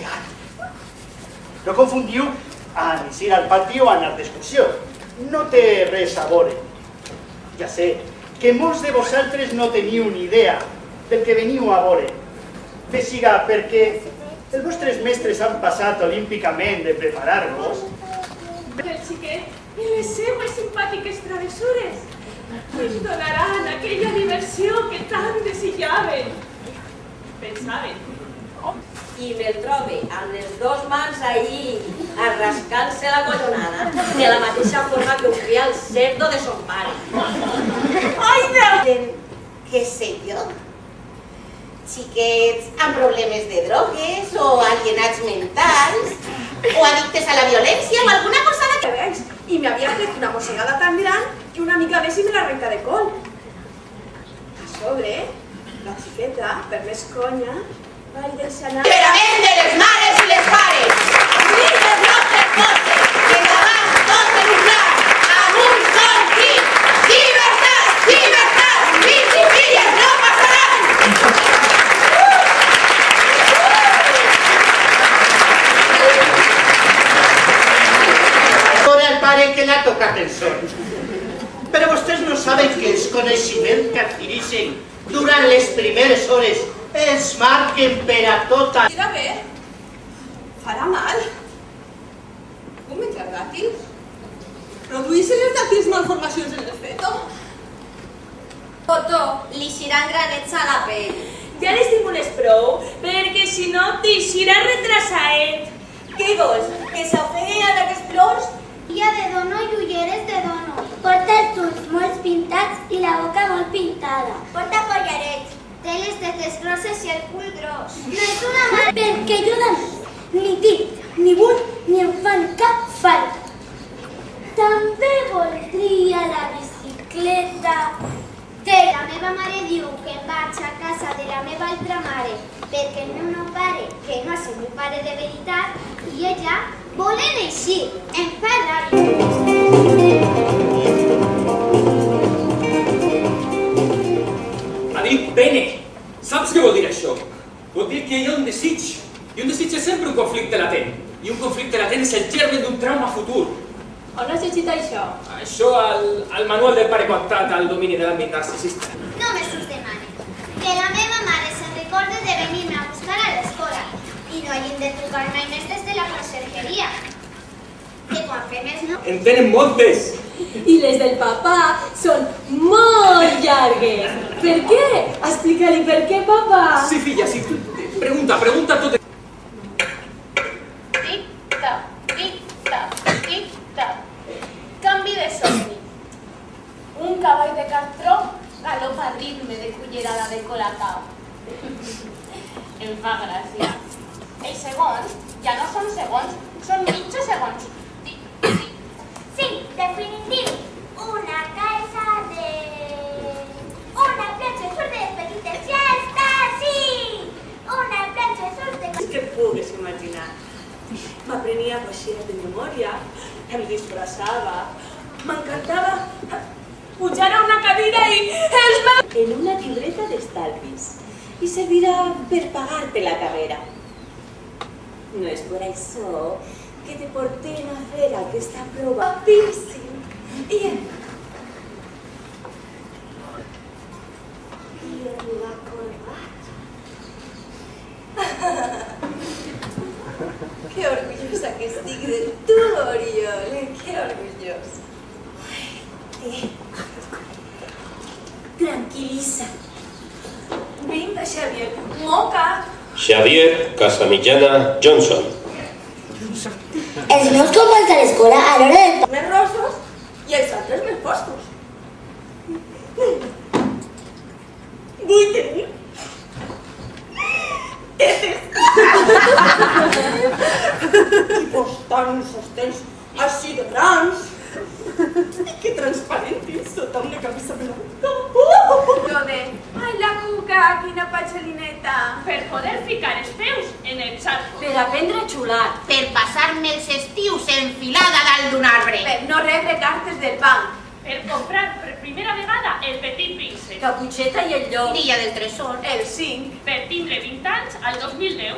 legal. No confundiu anar al pati o anar d'excursió. No té res a veure. Ja sé que molts de vosaltres no teniu ni idea del que veniu a veure. Bé siga perquè els vostres mestres han passat olímpicament de preparar-vos. El xiquet i les seues simpàtiques travessures ens donaran aquella diversió que tant desitjaven. Pensaven. I me'l trobe amb les dues mans allí arrascant-se la collonada de la mateixa forma que ho feia el cerdo de son pare. Ai, Déu! Què sé jo? Xiquets amb problemes de drogues o alienats mentals o addictes a la violència o alguna cosa d'aquesta. I m'havia fet una mossegada tan gran que una mica més i me la recta de col. A sobre, la xiqueta, per més conya, vaig deixar anar... Liberament de les mares i les pares! Unir les nostres forces! I endavant tot en un plan! Amb un sol crit! Llibertat! Llibertat! Fills i filles no passaran! Ahora el pare que l'ha tocat el son. Però vostès no saben que els coneixements que adquireixen durant les primeres hores els marquen per a tota... Mira bé, farà mal. Com menjar dàtils? Produeixen els dàtils malformacions en el feto? Otto, li xiran granets a la pell. Ja n'estimules prou, perquè si no t'eixirà retrasaet. Què vols? Que s'ofeguen amb aquests plors? Dia de dono i ulleres de dono. Porta els ulls molt pintats i la boca molt pintada. Porta collarets. Té les tetes grosses i el cul gros. No és una mare perquè jo de ni tinc, ni vull, ni em fan cap falta. També voldria la bicicleta. La meva mare diu que em vaig a casa de la meva altra mare perquè el meu nou pare, que no és el meu pare de veritat, i ella volen eixir. Em fa ràbia. Ha dit pene. Saps què vol dir això? Vol dir que hi ha un desig. I un desig és sempre un conflicte latent. I un conflicte latent és el germen d'un trauma futur. On has llegit això? Això al manual del pare coactat al domini de l'àmbit narcisista. Només us demane que la meva mare se'n recorde de venir-me a buscar a l'escola i no hagin de trucar mai més des de la consergeria. Que quan fem els no... En tenen moltes. I les del papà són molt llargues. Per què? Explica-li per què, papà. Sí, filla, sí. Pregunta tot. Tic-tac, tic-tac, tic-tac. Canvi de somni. Un cavall de cartró galopa a ritme de cullerada de colacao. Em fa gràcia. Els segons ja no són segons, són mitjos segons. Sí, definitiu. Una casa de... Una planxa de surt de petites. Ja està, sí! Una planxa de surt de... Que pugues imaginar. M'aprenia poesies de memòria, em disfressava, m'encantava pujar a una cadira i els meus... En una llibreta d'estalvis i servirà per pagar-te la carrera. No és per això que te porten a fer aquesta prova difícil i la corbata. Que orgullosa que estic de tu, Oriol, que orgullós. Tranquil·litza. Vinga, Xavier, moca. Xavier Casamillana Johnson. Els meus companys a l'escola a l'hora del... Més rossos i els altres més foscos. Vull tenir tetes. I portar uns sostens així de grans. Que transparents, sota una camisa blanca. Jo de, ai la cuca, quina patxelineta. Per poder ficar els peus en el xarco. Per aprendre a xular. Per passar-me els estius enfilada dalt d'un arbre. Per no rebre cartes del banc. Per comprar per primera vegada el Petit Príncep. Caputxeta i el llop. Dia del tresor. El 5. Per tindre 20 anys al 2010.